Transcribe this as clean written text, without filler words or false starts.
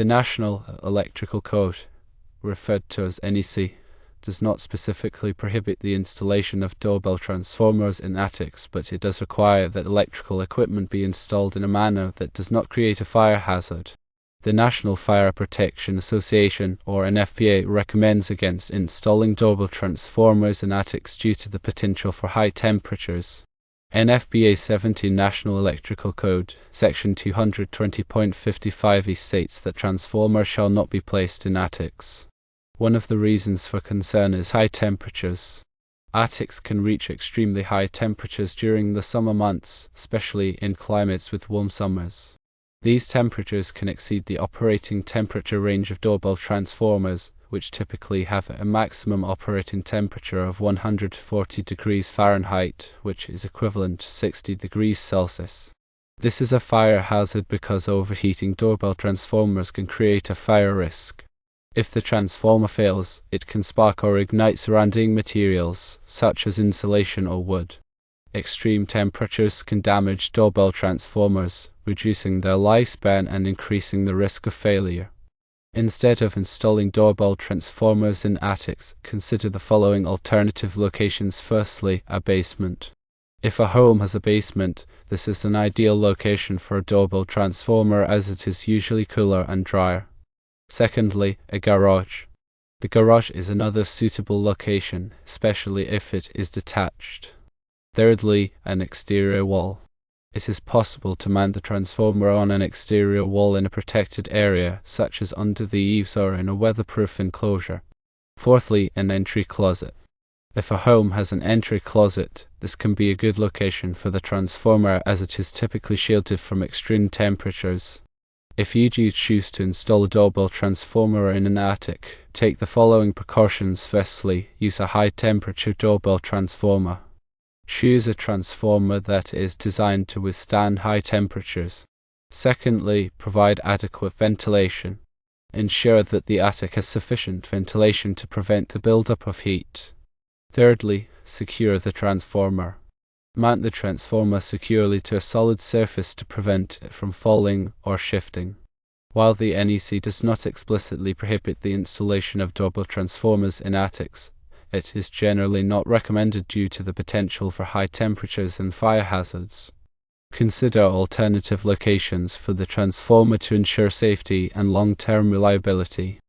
The National Electrical Code, referred to as NEC, does not specifically prohibit the installation of doorbell transformers in attics, but it does require that electrical equipment be installed in a manner that does not create a fire hazard. The National Fire Protection Association, or NFPA, recommends against installing doorbell transformers in attics due to the potential for high temperatures. NFPA 17 National Electrical Code, Section 220.55e states that transformers shall not be placed in attics. One of the reasons for concern is high temperatures. Attics can reach extremely high temperatures during the summer months, especially in climates with warm summers. These temperatures can exceed the operating temperature range of doorbell transformers, which typically have a maximum operating temperature of 140 degrees Fahrenheit, which is equivalent to 60 degrees Celsius. This is a fire hazard because overheating doorbell transformers can create a fire risk. If the transformer fails, it can spark or ignite surrounding materials, such as insulation or wood. Extreme temperatures can damage doorbell transformers, reducing their lifespan and increasing the risk of failure. Instead of installing doorbell transformers in attics, consider the following alternative locations. Firstly, a basement. If a home has a basement, this is an ideal location for a doorbell transformer as it is usually cooler and drier. Secondly, a garage. The garage is another suitable location, especially if it is detached. Thirdly, an exterior wall. It is possible to mount the transformer on an exterior wall in a protected area, such as under the eaves or in a weatherproof enclosure. Fourthly, an entry closet. If a home has an entry closet, this can be a good location for the transformer as it is typically shielded from extreme temperatures. If you do choose to install a doorbell transformer in an attic, take the following precautions. Firstly, use a high-temperature doorbell transformer. Choose a transformer that is designed to withstand high temperatures. Secondly, provide adequate ventilation. Ensure that the attic has sufficient ventilation to prevent the buildup of heat. Thirdly, secure the transformer. Mount the transformer securely to a solid surface to prevent it from falling or shifting. While the NEC does not explicitly prohibit the installation of doorbell transformers in attics, it is generally not recommended due to the potential for high temperatures and fire hazards. Consider alternative locations for the transformer to ensure safety and long-term reliability.